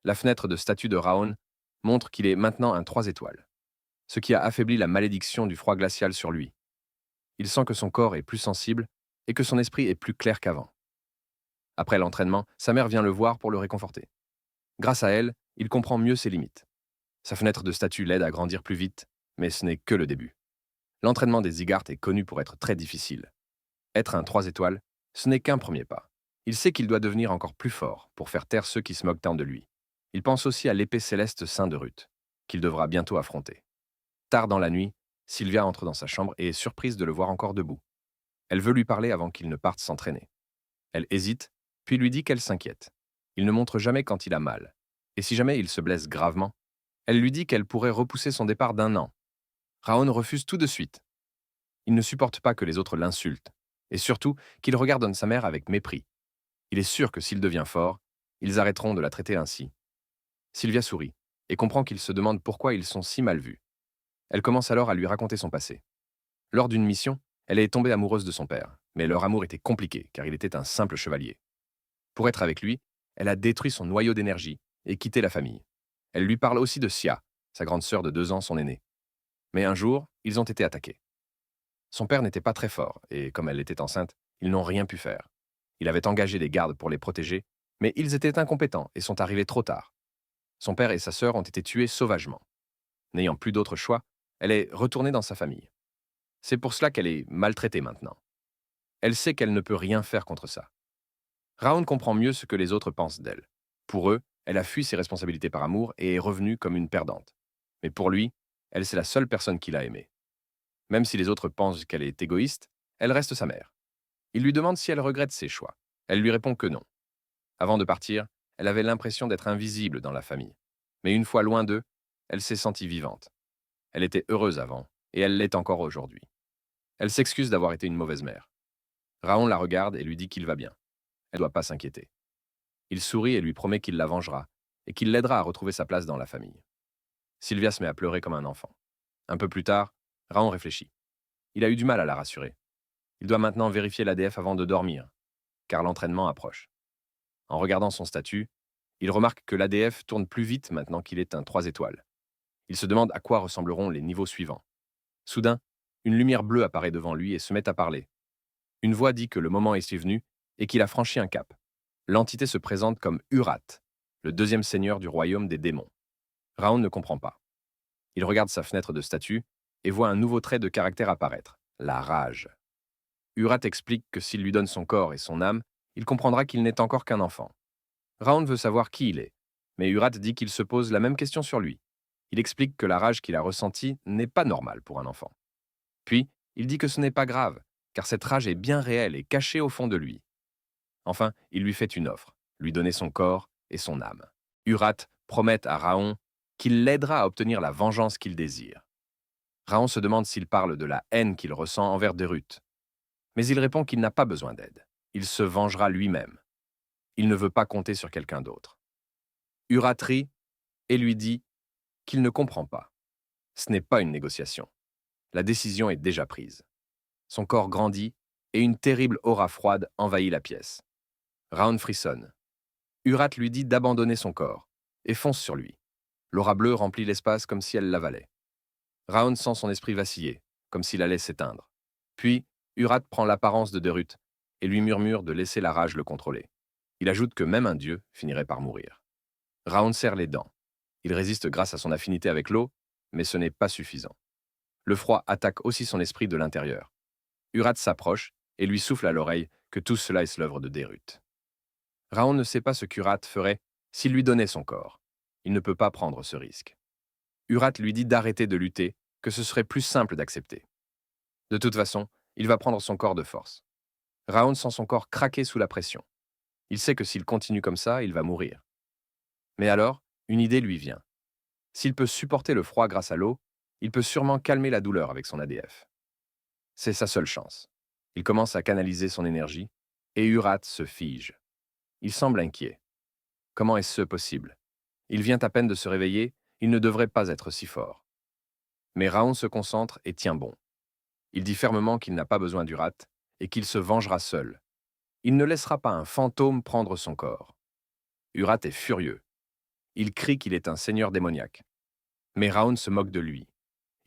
La fenêtre de statue de Raon montre qu'il est maintenant un 3 étoiles, ce qui a affaibli la malédiction du froid glacial sur lui. Il sent que son corps est plus sensible et que son esprit est plus clair qu'avant. Après l'entraînement, sa mère vient le voir pour le réconforter. Grâce à elle, il comprend mieux ses limites. Sa fenêtre de statue l'aide à grandir plus vite, mais ce n'est que le début. L'entraînement des Zigart est connu pour être très difficile. Être un 3 étoiles, ce n'est qu'un premier pas. Il sait qu'il doit devenir encore plus fort pour faire taire ceux qui se moquent tant de lui. Il pense aussi à l'épée céleste Saint de Ruth, qu'il devra bientôt affronter. Tard dans la nuit, Sylvia entre dans sa chambre et est surprise de le voir encore debout. Elle veut lui parler avant qu'il ne parte s'entraîner. Elle hésite, puis lui dit qu'elle s'inquiète. Il ne montre jamais quand il a mal. Et si jamais il se blesse gravement, elle lui dit qu'elle pourrait repousser son départ d'1 an. Raon refuse tout de suite. Il ne supporte pas que les autres l'insultent, et surtout qu'il regarde sa mère avec mépris. Il est sûr que s'il devient fort, ils arrêteront de la traiter ainsi. Sylvia sourit, et comprend qu'ils se demandent pourquoi ils sont si mal vus. Elle commence alors à lui raconter son passé. Lors d'une mission, elle est tombée amoureuse de son père, mais leur amour était compliqué car il était un simple chevalier. Pour être avec lui, elle a détruit son noyau d'énergie et quitté la famille. Elle lui parle aussi de Sia, sa grande sœur de 2 ans, son aînée. Mais un jour, ils ont été attaqués. Son père n'était pas très fort et, comme elle était enceinte, ils n'ont rien pu faire. Il avait engagé des gardes pour les protéger, mais ils étaient incompétents et sont arrivés trop tard. Son père et sa sœur ont été tués sauvagement. N'ayant plus d'autre choix, elle est retournée dans sa famille. C'est pour cela qu'elle est maltraitée maintenant. Elle sait qu'elle ne peut rien faire contre ça. Raoun comprend mieux ce que les autres pensent d'elle. Pour eux, elle a fui ses responsabilités par amour et est revenue comme une perdante. Mais pour lui, elle c'est la seule personne qu'il a aimée. Même si les autres pensent qu'elle est égoïste, elle reste sa mère. Il lui demande si elle regrette ses choix. Elle lui répond que non. Avant de partir, elle avait l'impression d'être invisible dans la famille. Mais une fois loin d'eux, elle s'est sentie vivante. Elle était heureuse avant, et elle l'est encore aujourd'hui. Elle s'excuse d'avoir été une mauvaise mère. Raon la regarde et lui dit qu'il va bien. Elle ne doit pas s'inquiéter. Il sourit et lui promet qu'il la vengera, et qu'il l'aidera à retrouver sa place dans la famille. Sylvia se met à pleurer comme un enfant. Un peu plus tard, Raon réfléchit. Il a eu du mal à la rassurer. Il doit maintenant vérifier l'ADF avant de dormir, car l'entraînement approche. En regardant son statut, il remarque que l'ADF tourne plus vite maintenant qu'il est un 3 étoiles. Il se demande à quoi ressembleront les niveaux suivants. Soudain, une lumière bleue apparaît devant lui et se met à parler. Une voix dit que le moment est venu et qu'il a franchi un cap. L'entité se présente comme Urat, le 2e seigneur du royaume des démons. Raon ne comprend pas. Il regarde sa fenêtre de statue et voit un nouveau trait de caractère apparaître, la rage. Urat explique que s'il lui donne son corps et son âme, il comprendra qu'il n'est encore qu'un enfant. Raon veut savoir qui il est, mais Urat dit qu'il se pose la même question sur lui. Il explique que la rage qu'il a ressentie n'est pas normale pour un enfant. Puis, il dit que ce n'est pas grave, car cette rage est bien réelle et cachée au fond de lui. Enfin, il lui fait une offre, lui donner son corps et son âme. Urat promet à Raon qu'il l'aidera à obtenir la vengeance qu'il désire. Raon se demande s'il parle de la haine qu'il ressent envers Derut. Mais il répond qu'il n'a pas besoin d'aide. Il se vengera lui-même. Il ne veut pas compter sur quelqu'un d'autre. Urat rit et lui dit qu'il ne comprend pas. Ce n'est pas une négociation. La décision est déjà prise. Son corps grandit et une terrible aura froide envahit la pièce. Raon frissonne. Urat lui dit d'abandonner son corps et fonce sur lui. L'aura bleue remplit l'espace comme si elle l'avalait. Raon sent son esprit vaciller, comme s'il allait s'éteindre. Puis, Urat prend l'apparence de Derut et lui murmure de laisser la rage le contrôler. Il ajoute que même un dieu finirait par mourir. Raon serre les dents. Il résiste grâce à son affinité avec l'eau, mais ce n'est pas suffisant. Le froid attaque aussi son esprit de l'intérieur. Urat s'approche et lui souffle à l'oreille que tout cela est l'œuvre de Derut. Raon ne sait pas ce qu'Urat ferait s'il lui donnait son corps. Il ne peut pas prendre ce risque. Urat lui dit d'arrêter de lutter, que ce serait plus simple d'accepter. De toute façon, il va prendre son corps de force. Raon sent son corps craquer sous la pression. Il sait que s'il continue comme ça, il va mourir. Mais alors, une idée lui vient. S'il peut supporter le froid grâce à l'eau, il peut sûrement calmer la douleur avec son ADF. C'est sa seule chance. Il commence à canaliser son énergie, et Urat se fige. Il semble inquiet. Comment est-ce possible? Il vient à peine de se réveiller, il ne devrait pas être si fort. Mais Raon se concentre et tient bon. Il dit fermement qu'il n'a pas besoin d'Urat et qu'il se vengera seul. Il ne laissera pas un fantôme prendre son corps. Urat est furieux. Il crie qu'il est un seigneur démoniaque. Mais Raon se moque de lui.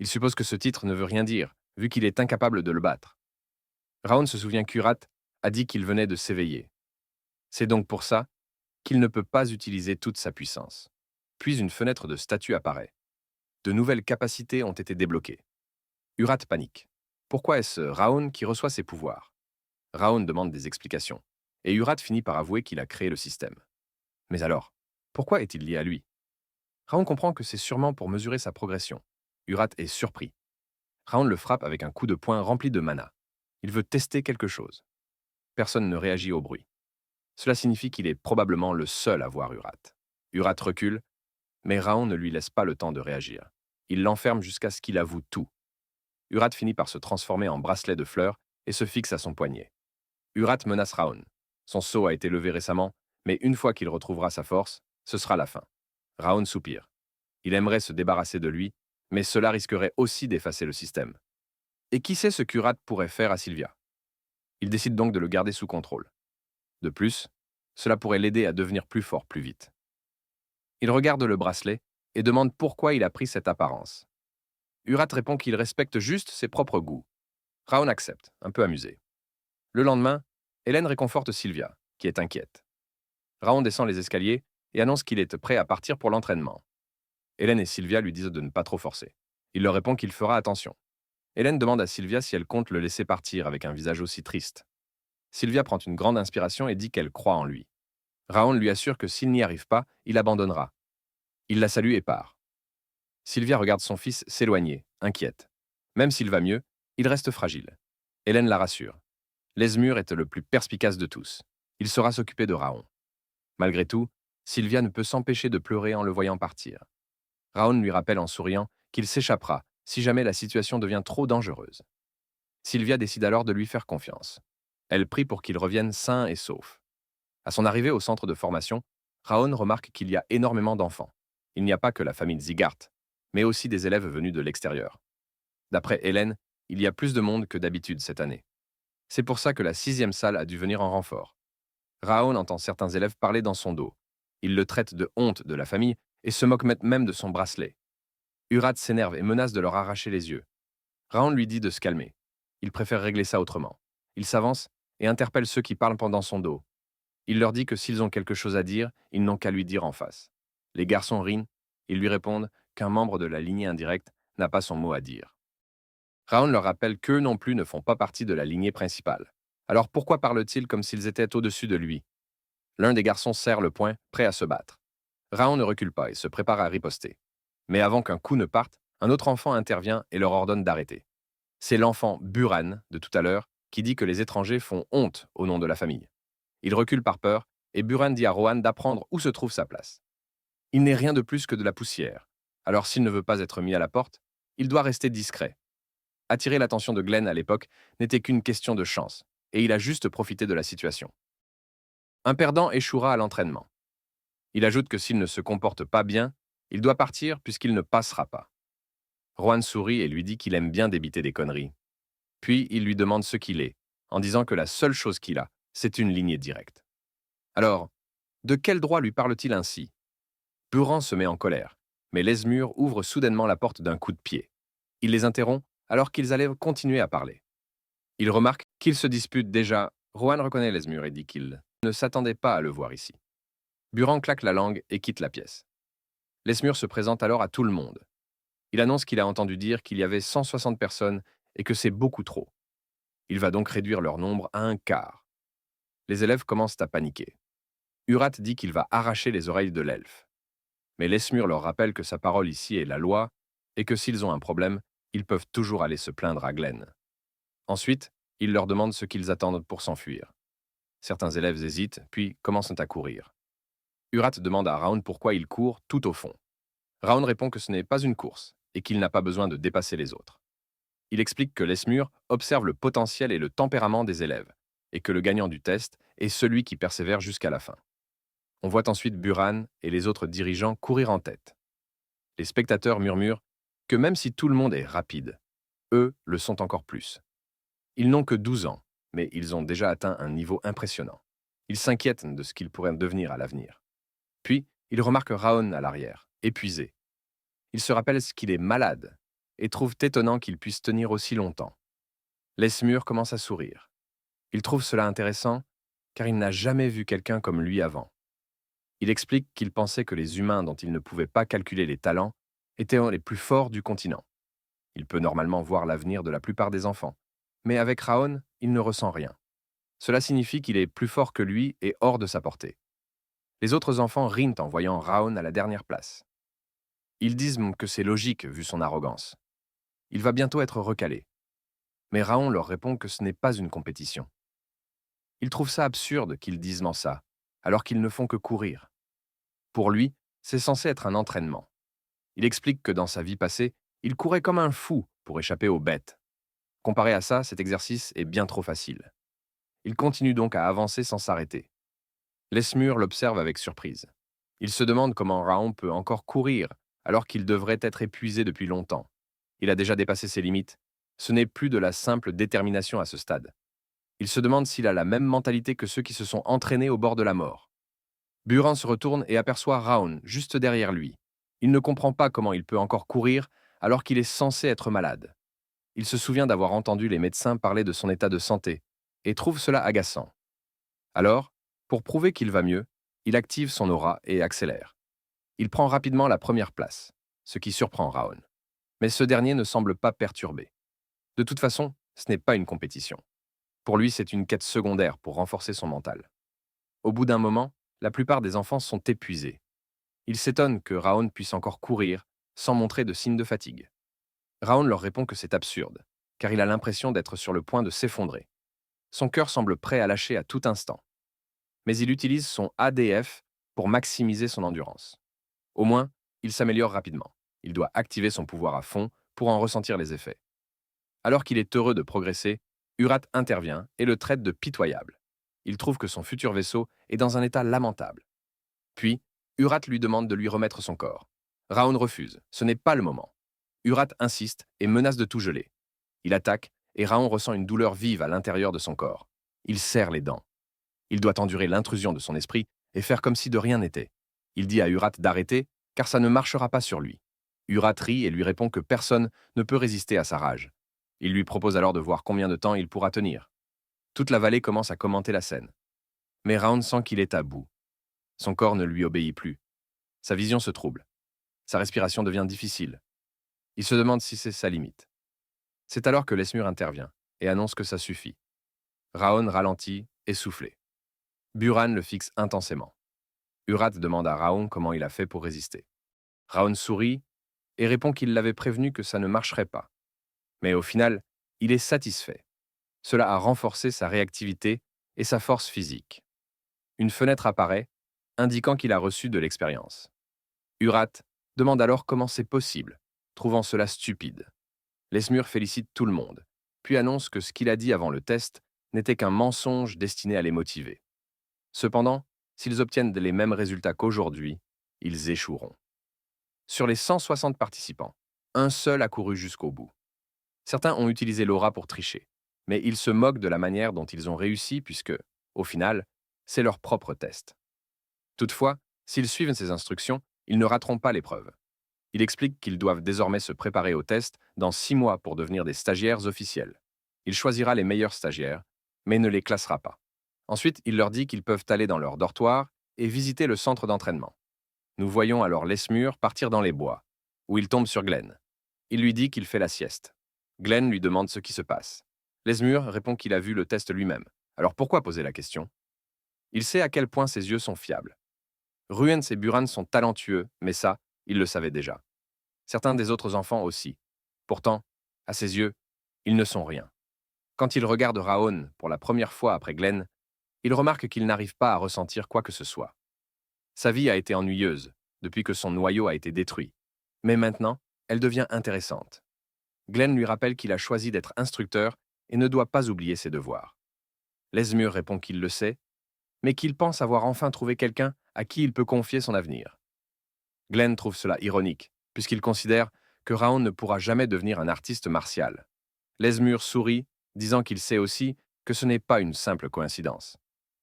Il suppose que ce titre ne veut rien dire, vu qu'il est incapable de le battre. Raon se souvient qu'Urat a dit qu'il venait de s'éveiller. C'est donc pour ça qu'il ne peut pas utiliser toute sa puissance. Puis une fenêtre de statue apparaît. De nouvelles capacités ont été débloquées. Urat panique. Pourquoi est-ce Raon qui reçoit ses pouvoirs? Raon demande des explications, et Urat finit par avouer qu'il a créé le système. Mais alors, pourquoi est-il lié à lui? Raon comprend que c'est sûrement pour mesurer sa progression. Urat est surpris. Raon le frappe avec un coup de poing rempli de mana. Il veut tester quelque chose. Personne ne réagit au bruit. Cela signifie qu'il est probablement le seul à voir Urat. Urat recule, mais Raon ne lui laisse pas le temps de réagir. Il l'enferme jusqu'à ce qu'il avoue tout. Urat finit par se transformer en bracelet de fleurs et se fixe à son poignet. Urat menace Raon. Son sceau a été levé récemment, mais une fois qu'il retrouvera sa force, ce sera la fin. Raon soupire. Il aimerait se débarrasser de lui, mais cela risquerait aussi d'effacer le système. Et qui sait ce qu'Urat pourrait faire à Sylvia? Il décide donc de le garder sous contrôle. De plus, cela pourrait l'aider à devenir plus fort plus vite. Il regarde le bracelet et demande pourquoi il a pris cette apparence. Urat répond qu'il respecte juste ses propres goûts. Raon accepte, un peu amusé. Le lendemain, Hélène réconforte Sylvia, qui est inquiète. Raon descend les escaliers et annonce qu'il est prêt à partir pour l'entraînement. Hélène et Sylvia lui disent de ne pas trop forcer. Il leur répond qu'il fera attention. Hélène demande à Sylvia si elle compte le laisser partir avec un visage aussi triste. Sylvia prend une grande inspiration et dit qu'elle croit en lui. Raon lui assure que s'il n'y arrive pas, il abandonnera. Il la salue et part. Sylvia regarde son fils s'éloigner, inquiète. Même s'il va mieux, il reste fragile. Hélène la rassure. Lesmure est le plus perspicace de tous. Il saura s'occuper de Raon. Malgré tout, Sylvia ne peut s'empêcher de pleurer en le voyant partir. Raon lui rappelle en souriant qu'il s'échappera si jamais la situation devient trop dangereuse. Sylvia décide alors de lui faire confiance. Elle prie pour qu'il revienne sain et sauf. À son arrivée au centre de formation, Raon remarque qu'il y a énormément d'enfants. Il n'y a pas que la famille Zigart, mais aussi des élèves venus de l'extérieur. D'après Hélène, il y a plus de monde que d'habitude cette année. C'est pour ça que la 6e salle a dû venir en renfort. Raon entend certains élèves parler dans son dos. Il le traite de honte de la famille et se moque même de son bracelet. Urat s'énerve et menace de leur arracher les yeux. Raon lui dit de se calmer. Il préfère régler ça autrement. Il s'avance et interpelle ceux qui parlent pendant son dos. Il leur dit que s'ils ont quelque chose à dire, ils n'ont qu'à lui dire en face. Les garçons rient, ils lui répondent qu'un membre de la lignée indirecte n'a pas son mot à dire. Raon leur rappelle qu'eux non plus ne font pas partie de la lignée principale. Alors pourquoi parlent-ils comme s'ils étaient au-dessus de lui? L'un des garçons serre le poing, prêt à se battre. Raon ne recule pas et se prépare à riposter. Mais avant qu'un coup ne parte, un autre enfant intervient et leur ordonne d'arrêter. C'est l'enfant Buran, de tout à l'heure, qui dit que les étrangers font honte au nom de la famille. Il recule par peur, et Buran dit à Rohan d'apprendre où se trouve sa place. Il n'est rien de plus que de la poussière. Alors s'il ne veut pas être mis à la porte, il doit rester discret. Attirer l'attention de Glenn à l'époque n'était qu'une question de chance, et il a juste profité de la situation. Un perdant échouera à l'entraînement. Il ajoute que s'il ne se comporte pas bien, il doit partir puisqu'il ne passera pas. Rohan sourit et lui dit qu'il aime bien débiter des conneries. Puis il lui demande ce qu'il est, en disant que la seule chose qu'il a, c'est une lignée directe. Alors, de quel droit lui parle-t-il ainsi? Buran se met en colère, mais Lesmure ouvre soudainement la porte d'un coup de pied. Il les interrompt alors qu'ils allaient continuer à parler. Il remarque qu'ils se disputent déjà. Rohan reconnaît Lesmure et dit qu'il ne s'attendait pas à le voir ici. Buran claque la langue et quitte la pièce. Lesmure se présente alors à tout le monde. Il annonce qu'il a entendu dire qu'il y avait 160 personnes et que c'est beaucoup trop. Il va donc réduire leur nombre à un quart. Les élèves commencent à paniquer. Urat dit qu'il va arracher les oreilles de l'elfe. Mais Lesmure leur rappelle que sa parole ici est la loi et que s'ils ont un problème, ils peuvent toujours aller se plaindre à Glenn. Ensuite, il leur demande ce qu'ils attendent pour s'enfuir. Certains élèves hésitent, puis commencent à courir. Urat demande à Raoun pourquoi il court tout au fond. Raoun répond que ce n'est pas une course et qu'il n'a pas besoin de dépasser les autres. Il explique que Lesmure observe le potentiel et le tempérament des élèves et que le gagnant du test est celui qui persévère jusqu'à la fin. On voit ensuite Buran et les autres dirigeants courir en tête. Les spectateurs murmurent que même si tout le monde est rapide, eux le sont encore plus. Ils n'ont que 12 ans, mais ils ont déjà atteint un niveau impressionnant. Ils s'inquiètent de ce qu'ils pourraient devenir à l'avenir. Puis, ils remarquent Raon à l'arrière, épuisé. Ils se rappellent qu'il est malade et trouvent étonnant qu'il puisse tenir aussi longtemps. Lesmure commence à sourire. Il trouve cela intéressant car il n'a jamais vu quelqu'un comme lui avant. Il explique qu'il pensait que les humains dont il ne pouvait pas calculer les talents étaient les plus forts du continent. Il peut normalement voir l'avenir de la plupart des enfants, mais avec Raon, il ne ressent rien. Cela signifie qu'il est plus fort que lui et hors de sa portée. Les autres enfants rient en voyant Raon à la dernière place. Ils disent que c'est logique vu son arrogance. Il va bientôt être recalé. Mais Raon leur répond que ce n'est pas une compétition. Ils trouvent ça absurde qu'ils disent ça, alors qu'ils ne font que courir. Pour lui, c'est censé être un entraînement. Il explique que dans sa vie passée, il courait comme un fou pour échapper aux bêtes. Comparé à ça, cet exercice est bien trop facile. Il continue donc à avancer sans s'arrêter. Lesmure l'observe avec surprise. Il se demande comment Raon peut encore courir alors qu'il devrait être épuisé depuis longtemps. Il a déjà dépassé ses limites. Ce n'est plus de la simple détermination à ce stade. Il se demande s'il a la même mentalité que ceux qui se sont entraînés au bord de la mort. Buran se retourne et aperçoit Raon juste derrière lui. Il ne comprend pas comment il peut encore courir alors qu'il est censé être malade. Il se souvient d'avoir entendu les médecins parler de son état de santé et trouve cela agaçant. Alors, pour prouver qu'il va mieux, il active son aura et accélère. Il prend rapidement la première place, ce qui surprend Raon. Mais ce dernier ne semble pas perturbé. De toute façon, ce n'est pas une compétition. Pour lui, c'est une quête secondaire pour renforcer son mental. Au bout d'un moment, la plupart des enfants sont épuisés. Ils s'étonnent que Raon puisse encore courir sans montrer de signes de fatigue. Raon leur répond que c'est absurde, car il a l'impression d'être sur le point de s'effondrer. Son cœur semble prêt à lâcher à tout instant. Mais il utilise son ADF pour maximiser son endurance. Au moins, il s'améliore rapidement. Il doit activer son pouvoir à fond pour en ressentir les effets. Alors qu'il est heureux de progresser, Urat intervient et le traite de pitoyable. Il trouve que son futur vaisseau est dans un état lamentable. Puis, Urat lui demande de lui remettre son corps. Raon refuse, ce n'est pas le moment. Urat insiste et menace de tout geler. Il attaque et Raon ressent une douleur vive à l'intérieur de son corps. Il serre les dents. Il doit endurer l'intrusion de son esprit et faire comme si de rien n'était. Il dit à Urat d'arrêter, car ça ne marchera pas sur lui. Urat rit et lui répond que personne ne peut résister à sa rage. Il lui propose alors de voir combien de temps il pourra tenir. Toute la vallée commence à commenter la scène. Mais Raon sent qu'il est à bout. Son corps ne lui obéit plus. Sa vision se trouble. Sa respiration devient difficile. Il se demande si c'est sa limite. C'est alors que Lesmure intervient et annonce que ça suffit. Raon ralentit, essoufflé. Buran le fixe intensément. Urat demande à Raon comment il a fait pour résister. Raon sourit et répond qu'il l'avait prévenu que ça ne marcherait pas. Mais au final, il est satisfait. Cela a renforcé sa réactivité et sa force physique. Une fenêtre apparaît, indiquant qu'il a reçu de l'expérience. Urat demande alors comment c'est possible, trouvant cela stupide. Lesmure félicite tout le monde, puis annonce que ce qu'il a dit avant le test n'était qu'un mensonge destiné à les motiver. Cependant, s'ils obtiennent les mêmes résultats qu'aujourd'hui, ils échoueront. Sur les 160 participants, un seul a couru jusqu'au bout. Certains ont utilisé l'aura pour tricher, mais ils se moquent de la manière dont ils ont réussi puisque, au final, c'est leur propre test. Toutefois, s'ils suivent ces instructions, ils ne rateront pas l'épreuve. Il explique qu'ils doivent désormais se préparer au test dans 6 mois pour devenir des stagiaires officiels. Il choisira les meilleurs stagiaires, mais ne les classera pas. Ensuite, il leur dit qu'ils peuvent aller dans leur dortoir et visiter le centre d'entraînement. Nous voyons alors Lesmure partir dans les bois, où il tombe sur Glenn. Il lui dit qu'il fait la sieste. Glenn lui demande ce qui se passe. Lesmure répond qu'il a vu le test lui-même. Alors pourquoi poser la question? Il sait à quel point ses yeux sont fiables. Ruens et Buran sont talentueux, mais ça, il le savait déjà. Certains des autres enfants aussi. Pourtant, à ses yeux, ils ne sont rien. Quand il regarde Raon pour la première fois après Glenn, il remarque qu'il n'arrive pas à ressentir quoi que ce soit. Sa vie a été ennuyeuse depuis que son noyau a été détruit. Mais maintenant, elle devient intéressante. Glenn lui rappelle qu'il a choisi d'être instructeur et ne doit pas oublier ses devoirs. Lesmure répond qu'il le sait, mais qu'il pense avoir enfin trouvé quelqu'un à qui il peut confier son avenir. Glenn trouve cela ironique, puisqu'il considère que Raon ne pourra jamais devenir un artiste martial. Lesmure sourit, disant qu'il sait aussi que ce n'est pas une simple coïncidence.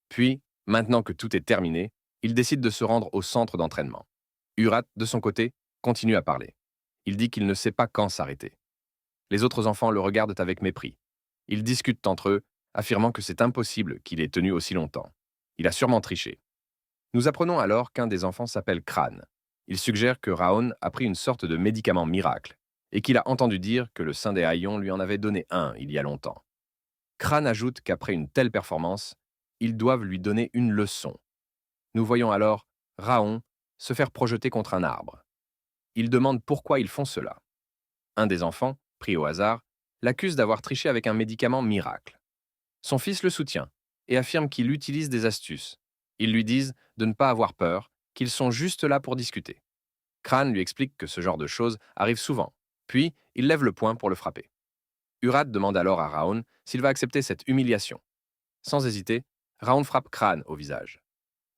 Puis, maintenant que tout est terminé, il décide de se rendre au centre d'entraînement. Urat, de son côté, continue à parler. Il dit qu'il ne sait pas quand s'arrêter. Les autres enfants le regardent avec mépris. Ils discutent entre eux, affirmant que c'est impossible qu'il ait tenu aussi longtemps. Il a sûrement triché. Nous apprenons alors qu'un des enfants s'appelle Crâne. Il suggère que Raon a pris une sorte de médicament miracle et qu'il a entendu dire que le saint des Haillons lui en avait donné un il y a longtemps. Crâne ajoute qu'après une telle performance, ils doivent lui donner une leçon. Nous voyons alors Raon se faire projeter contre un arbre. Il demande pourquoi ils font cela. Un des enfants, pris au hasard, l'accuse d'avoir triché avec un médicament miracle. Son fils le soutient et affirme qu'il utilise des astuces. Ils lui disent de ne pas avoir peur, qu'ils sont juste là pour discuter. Crâne lui explique que ce genre de choses arrive souvent, puis il lève le poing pour le frapper. Urat demande alors à Raon s'il va accepter cette humiliation. Sans hésiter, Raon frappe Crâne au visage.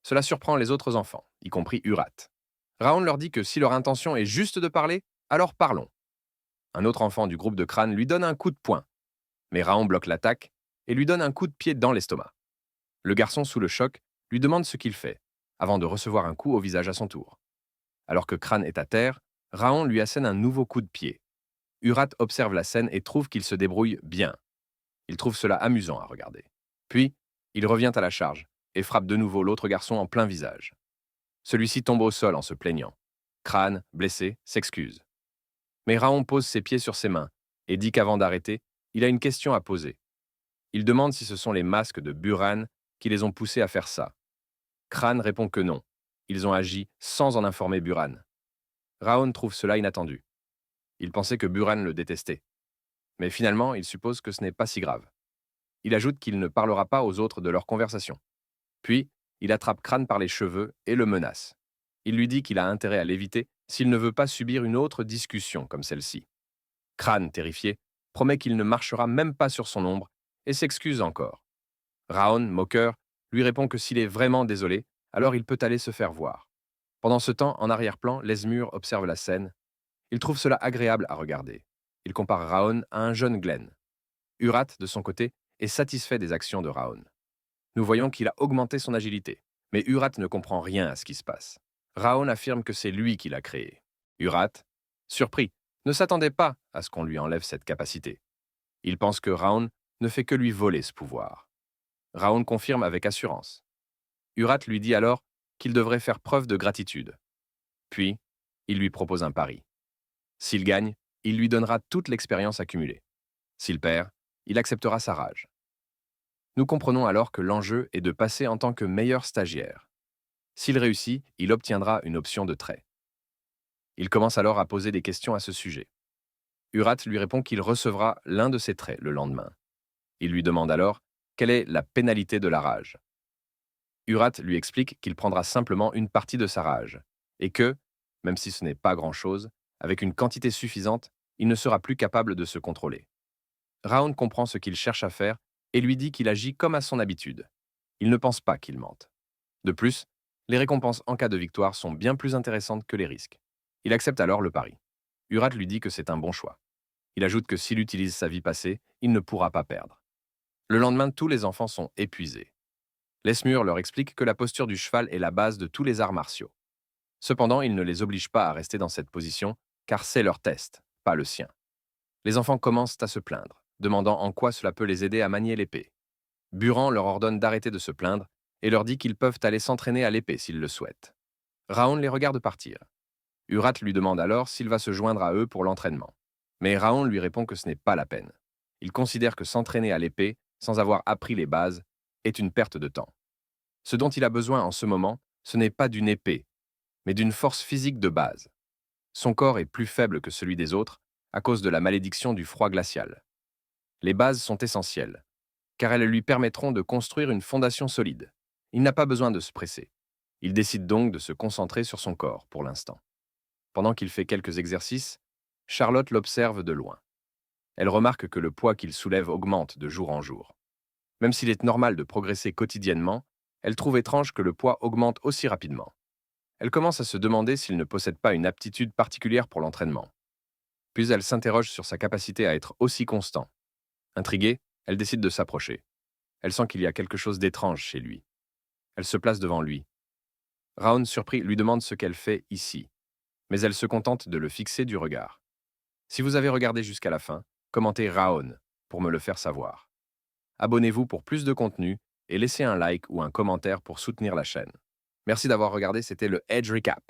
Cela surprend les autres enfants, y compris Urat. Raon leur dit que si leur intention est juste de parler, alors parlons. Un autre enfant du groupe de Crâne lui donne un coup de poing, mais Raon bloque l'attaque et lui donne un coup de pied dans l'estomac. Le garçon, sous le choc, lui demande ce qu'il fait, avant de recevoir un coup au visage à son tour. Alors que Crâne est à terre, Raon lui assène un nouveau coup de pied. Urat observe la scène et trouve qu'il se débrouille bien. Il trouve cela amusant à regarder. Puis, il revient à la charge et frappe de nouveau l'autre garçon en plein visage. Celui-ci tombe au sol en se plaignant. Crâne, blessé, s'excuse. Mais Raon pose ses pieds sur ses mains et dit qu'avant d'arrêter, il a une question à poser. Il demande si ce sont les masques de Buran qui les ont poussés à faire ça. Crâne répond que non. Ils ont agi sans en informer Buran. Raon trouve cela inattendu. Il pensait que Buran le détestait. Mais finalement, il suppose que ce n'est pas si grave. Il ajoute qu'il ne parlera pas aux autres de leur conversation. Puis, il attrape Crâne par les cheveux et le menace. Il lui dit qu'il a intérêt à l'éviter s'il ne veut pas subir une autre discussion comme celle-ci. Crâne, terrifié, promet qu'il ne marchera même pas sur son ombre et s'excuse encore. Raon, moqueur, lui répond que s'il est vraiment désolé, alors il peut aller se faire voir. Pendant ce temps, en arrière-plan, Lesmure observe la scène. Il trouve cela agréable à regarder. Il compare Raon à un jeune Glenn. Urat, de son côté, est satisfait des actions de Raon. Nous voyons qu'il a augmenté son agilité, mais Urat ne comprend rien à ce qui se passe. Raon affirme que c'est lui qui l'a créé. Urat, surpris, ne s'attendait pas à ce qu'on lui enlève cette capacité. Il pense que Raon ne fait que lui voler ce pouvoir. Raon confirme avec assurance. Urat lui dit alors qu'il devrait faire preuve de gratitude. Puis, il lui propose un pari. S'il gagne, il lui donnera toute l'expérience accumulée. S'il perd, il acceptera sa rage. Nous comprenons alors que l'enjeu est de passer en tant que meilleur stagiaire. S'il réussit, il obtiendra une option de trait. Il commence alors à poser des questions à ce sujet. Urat lui répond qu'il recevra l'un de ses traits le lendemain. Il lui demande alors quelle est la pénalité de la rage. Urat lui explique qu'il prendra simplement une partie de sa rage, et que, même si ce n'est pas grand-chose, avec une quantité suffisante, il ne sera plus capable de se contrôler. Raoun comprend ce qu'il cherche à faire et lui dit qu'il agit comme à son habitude. Il ne pense pas qu'il mente. De plus, les récompenses en cas de victoire sont bien plus intéressantes que les risques. Il accepte alors le pari. Urat lui dit que c'est un bon choix. Il ajoute que s'il utilise sa vie passée, il ne pourra pas perdre. Le lendemain, tous les enfants sont épuisés. Lesmure leur explique que la posture du cheval est la base de tous les arts martiaux. Cependant, il ne les oblige pas à rester dans cette position, car c'est leur test, pas le sien. Les enfants commencent à se plaindre, demandant en quoi cela peut les aider à manier l'épée. Buran leur ordonne d'arrêter de se plaindre et leur dit qu'ils peuvent aller s'entraîner à l'épée s'ils le souhaitent. Raoun les regarde partir. Urat lui demande alors s'il va se joindre à eux pour l'entraînement. Mais Raoun lui répond que ce n'est pas la peine. Il considère que s'entraîner à l'épée, sans avoir appris les bases, est une perte de temps. Ce dont il a besoin en ce moment, ce n'est pas d'une épée, mais d'une force physique de base. Son corps est plus faible que celui des autres à cause de la malédiction du froid glacial. Les bases sont essentielles, car elles lui permettront de construire une fondation solide. Il n'a pas besoin de se presser. Il décide donc de se concentrer sur son corps pour l'instant. Pendant qu'il fait quelques exercices, Charlotte l'observe de loin. Elle remarque que le poids qu'il soulève augmente de jour en jour. Même s'il est normal de progresser quotidiennement, elle trouve étrange que le poids augmente aussi rapidement. Elle commence à se demander s'il ne possède pas une aptitude particulière pour l'entraînement. Puis elle s'interroge sur sa capacité à être aussi constant. Intriguée, elle décide de s'approcher. Elle sent qu'il y a quelque chose d'étrange chez lui. Elle se place devant lui. Raoun, surpris, lui demande ce qu'elle fait ici, mais elle se contente de le fixer du regard. Si vous avez regardé jusqu'à la fin, commentez Raoun pour me le faire savoir. Abonnez-vous pour plus de contenu et laissez un like ou un commentaire pour soutenir la chaîne. Merci d'avoir regardé, c'était le Edge Recap.